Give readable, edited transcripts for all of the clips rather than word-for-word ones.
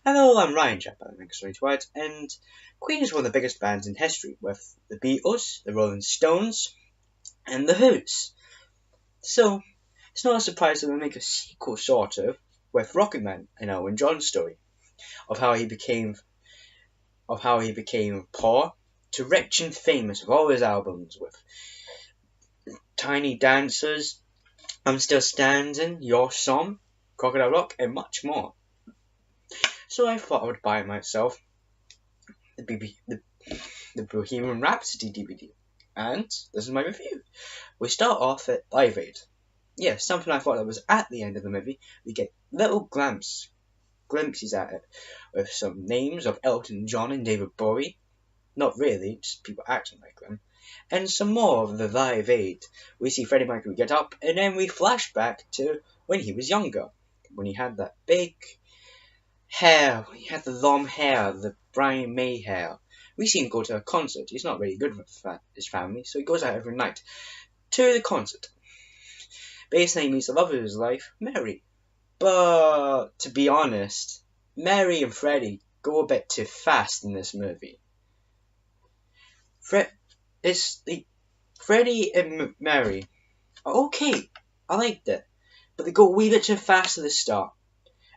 Hello, I'm Ryan, Chap, and Queen is one of the biggest bands in history, with the Beatles, the Rolling Stones, and the Who's. So, it's not a surprise that they make a sequel, sort of, with Rocket Man and Elton John's story of how he became poor to rich and famous with all his albums, with Tiny Dancers, I'm Still Standing, Your Song, Crocodile Rock, and much more. So I thought I would buy myself the Bohemian Rhapsody DVD. And this is my review. We start off at Live Aid. Yeah, something I thought that was at the end of the movie. We get little glimpses at it, with some names of Elton John and David Bowie. Not really, just people acting like them. And some more of the Live Aid. We see Freddie Mercury get up, and then we flash back to when he was younger. When he had that big hair, he had the long hair, the Brian May hair. We see him go to a concert. He's not really good with his family, so he goes out every night to the concert. Basically, he meets the love of his life, Mary. But to be honest, Mary and Freddie go a bit too fast in this movie. Freddie and Mary are okay. I liked it, but they go a wee bit too fast at the start,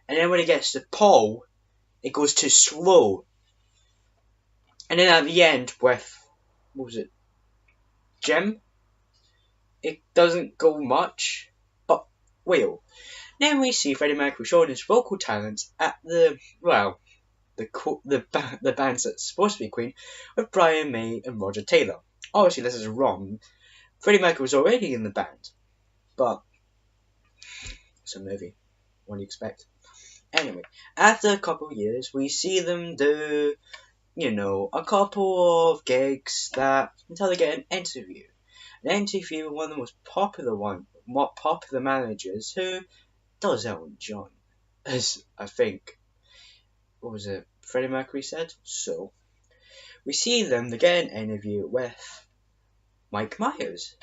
and then when it gets to Paul, it goes too slow. And then at the end with, what was it, Jim? It doesn't go much, but well. Then we see Freddie Mercury showing his vocal talents at the bands that's supposed to be Queen, with Brian May and Roger Taylor. Obviously this is wrong. Freddie Mercury was already in the band, but it's a movie. What do you expect? Anyway, after a couple of years, we see them do a couple of gigs until they get an interview. An interview with one of the more popular managers who does Elton John. As I think, what was it, Freddie Mercury said? So, we see them, they get an interview with Mike Myers.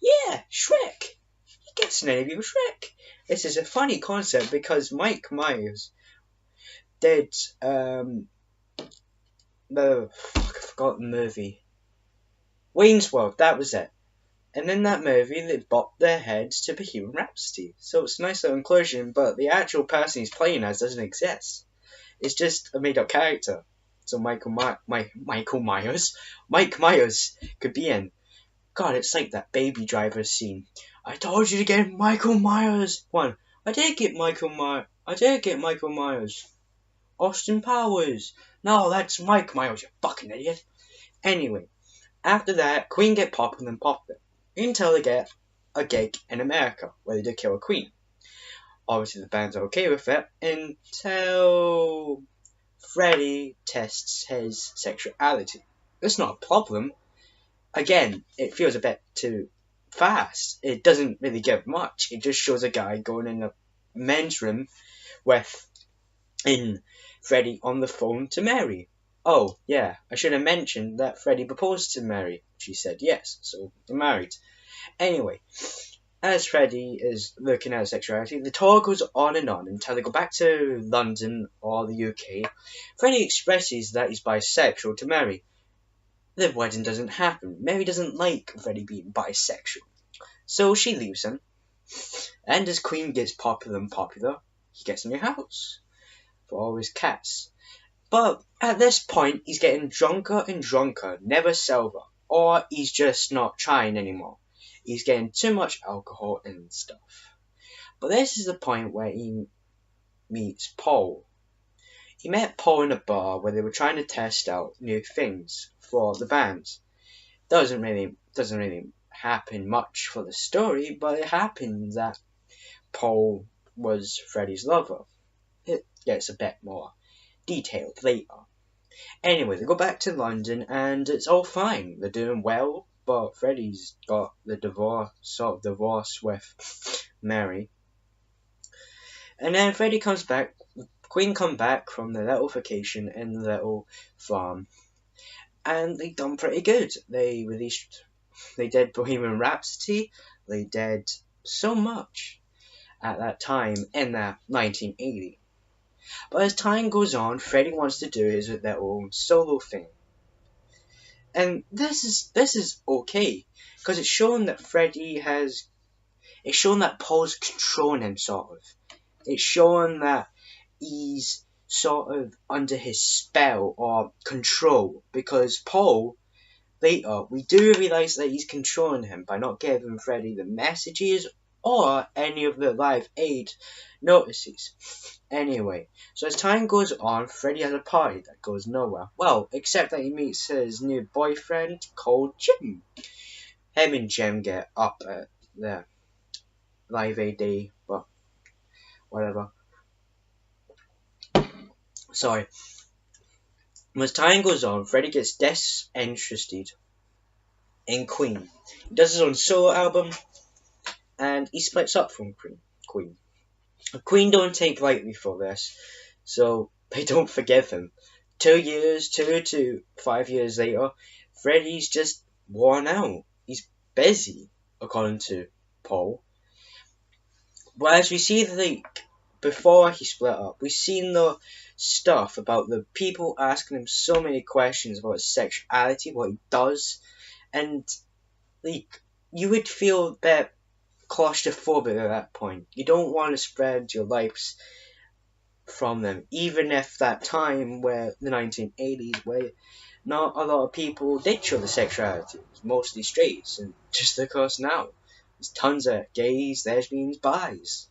Yeah, Shrek! He gets an interview with Shrek! This is a funny concept because Mike Myers did, I forgot the movie. Wayne's World, that was it. And in that movie, they bopped their heads to Bohemian Rhapsody. So it's a nice little inclusion, but the actual person he's playing as doesn't exist. It's just a made-up character. So Mike Myers could be in. God, it's like that Baby Driver scene. I told you to get Michael Myers. I did get Michael Myers. Austin Powers. No, that's Mike Myers, you fucking idiot. Anyway, after that, Queen get popular and popular, until they get a gig in America, where they do kill a queen. Obviously the band's okay with it, until Freddie tests his sexuality. It's not a problem. Again, it feels a bit too fast. It doesn't really give much. It just shows a guy going in a men's room with Freddie on the phone to Mary. Oh, yeah, I should have mentioned that Freddie proposed to Mary. She said yes, so they're married. Anyway, as Freddie is looking at his sexuality, the tour goes on and on until they go back to London or the UK. Freddie expresses that he's bisexual to Mary. The wedding doesn't happen. Mary doesn't like Freddie being bisexual, so she leaves him. And as Queen gets popular and popular, he gets a new house for all his cats. But at this point, he's getting drunker and drunker, never sober, or he's just not trying anymore. He's getting too much alcohol and stuff. But this is the point where he meets Paul. He met Paul in a bar where they were trying to test out new things for the band. Doesn't really happen much for the story, but it happens that Paul was Freddie's lover. It gets a bit more detailed later. Anyway, they go back to London and it's all fine. They're doing well, but Freddie's got the divorce with Mary. And then Freddie comes back, Queen come back from their little vacation in the little farm, and they done pretty good. They did Bohemian Rhapsody, they did so much at that time in that 1980. But as time goes on, Freddy wants to do his their own solo thing. And this is okay, because it's shown that it's shown that Paul's controlling him, sort of. It's shown that he's sort of under his spell or control, because Paul, later, we do realise that he's controlling him by not giving Freddy the messages or any of the live aid notices. Anyway, so as time goes on, Freddy has a party that goes nowhere. Well, except that he meets his new boyfriend called Jim. Him and Jim get up at the live aid day, but whatever. Sorry. As time goes on, Freddy gets disinterested in Queen. He does his own solo album, and he splits up from Queen. Queen don't take lightly for this, so they don't forgive him. 2 years, 2 to 5 years later, Freddy's just worn out. He's busy, according to Paul. But as we see, before he split up, we've seen the stuff about the people asking him so many questions about his sexuality, what he does, and you would feel a bit claustrophobic at that point. You don't want to spread your lives from them, even if that time where the 1980s, where not a lot of people did show the sexuality, it was mostly straights, and just of course now there's tons of gays, lesbians, bis.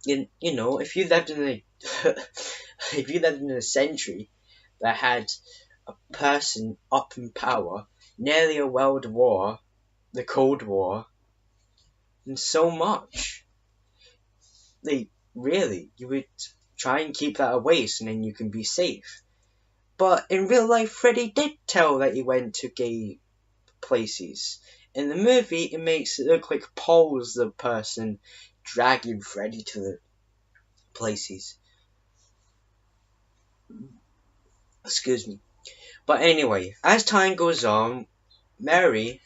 And, you know, if you lived in a century that had a person up in power, nearly a world war, the Cold War, and so much, really, you would try and keep that away so then you can be safe. But in real life, Freddy did tell that he went to gay places. In the movie, it makes it look like Paul's the person dragging Freddy to the places. Excuse me. But anyway, as time goes on, Mary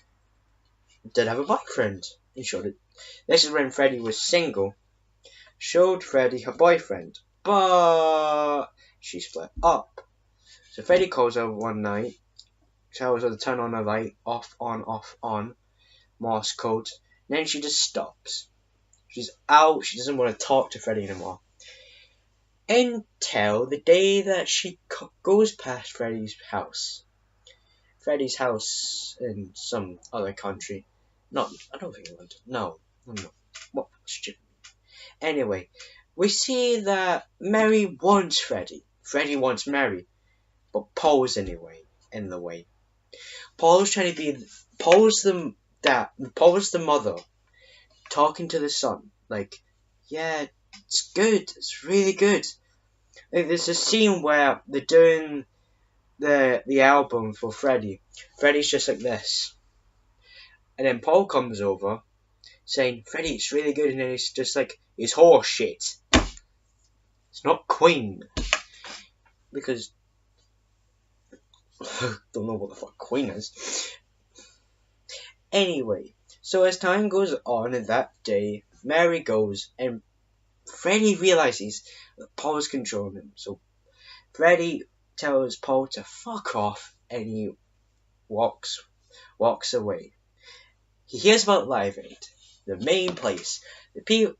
did have a boyfriend. He showed it. This is when Freddy was single. Showed Freddy her boyfriend, but she split up. So Freddy calls her one night, tells her to turn on the light, off, on, Morse code. Then she just stops. She's out. She doesn't want to talk to Freddy anymore. Until the day that she goes past Freddy's house. Freddy's house in some other country. I don't think London. No. What stupid. Anyway, we see that Mary wants Freddy. Freddy wants Mary. But Paul's in the way. Paul's the mother talking to the son. Like, yeah, it's good. It's really good. Like, there's a scene where they're doing the album for Freddy. Freddy's just like this. And then Paul comes over saying, Freddy, it's really good. And then he's just like, it's horse shit. It's not Queen. Because don't know what the fuck Queen is. Anyway, so as time goes on in that day, Mary goes and Freddy realizes that Paul is controlling him. So Freddy tells Paul to fuck off and he walks away. He hears about Live Aid, the main place. The people,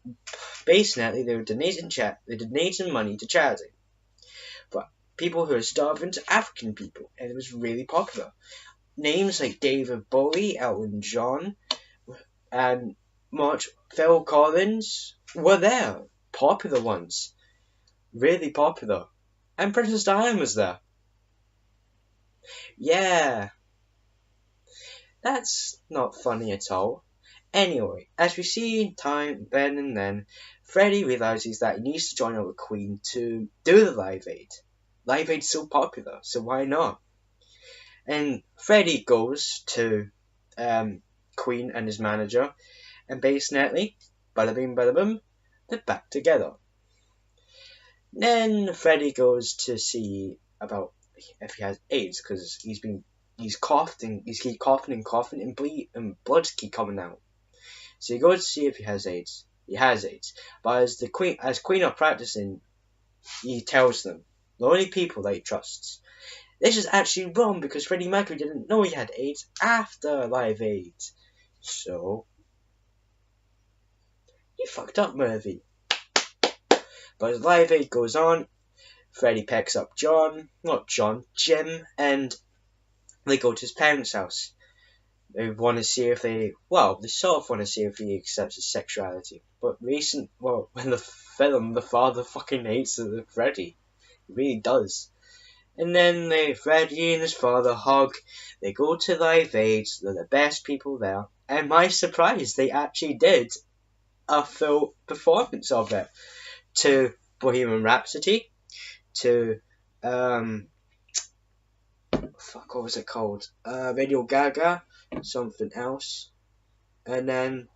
basically, they were donating money to charity. But people who are starving to African people, and it was really popular. Names like David Bowie, Elton John, and Phil Collins were there. Popular ones. Really popular. And Princess Diana was there. Yeah. That's not funny at all. Anyway, as we see in time, then and then, Freddy realizes that he needs to join up with Queen to do the Live Aid. Live Aid's so popular, so why not? And Freddy goes to Queen and his manager, and basically, bada bing bada boom, they're back together. Then Freddy goes to see about if he has AIDS, because he's coughed and he's coughing and blood keep coming out. So he goes to see if he has AIDS. he has AIDS. But as Queen are practicing, he tells them the only people that he trusts. This is actually wrong because Freddie Mercury didn't know he had AIDS after Live Aid. So he fucked up Murphy. But as Live Aid goes on, Freddie picks up Jim, and they go to his parents' house. They want to see if they sort of want to see if he accepts his sexuality. But in the film, the father fucking hates Freddie. He really does. And then Freddie and his father hug. They go to Live Aid. They're the best people there. And my surprise, they actually did a full performance of it. To Bohemian Rhapsody. To, what was it called? Radio Gaga. Something else. And then,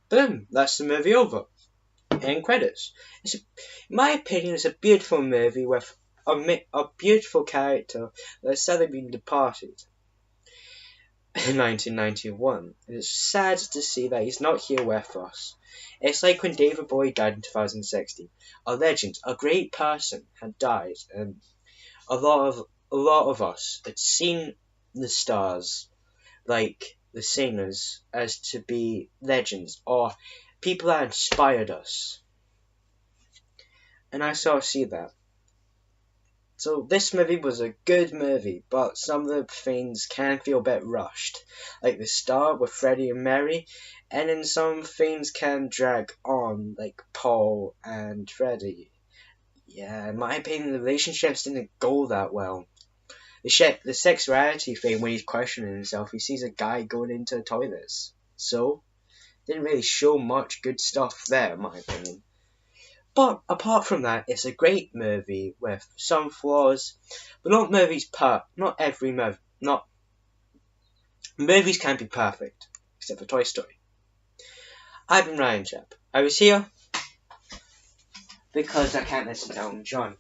boom, that's the movie over. End credits. In my opinion, it's a beautiful movie with a beautiful character that's sadly been departed in 1991. And it's sad to see that he's not here with us. It's like when David Bowie died in 2016. A legend, a great person had died, and a lot of us had seen the stars, like the singers, as to be legends or people that inspired us. And I sort of see that. So this movie was a good movie, but some of the things can feel a bit rushed. Like the start with Freddie and Mary, and then some things can drag on, like Paul and Freddie. Yeah, in my opinion, the relationships didn't go that well. The sexuality thing, when he's questioning himself, he sees a guy going into the toilets. So, didn't really show much good stuff there, in my opinion. But apart from that, it's a great movie with some flaws, but not every movie, movies can't be perfect, except for Toy Story. I've been Ryan Chap. I was here because I can't listen to Elton John.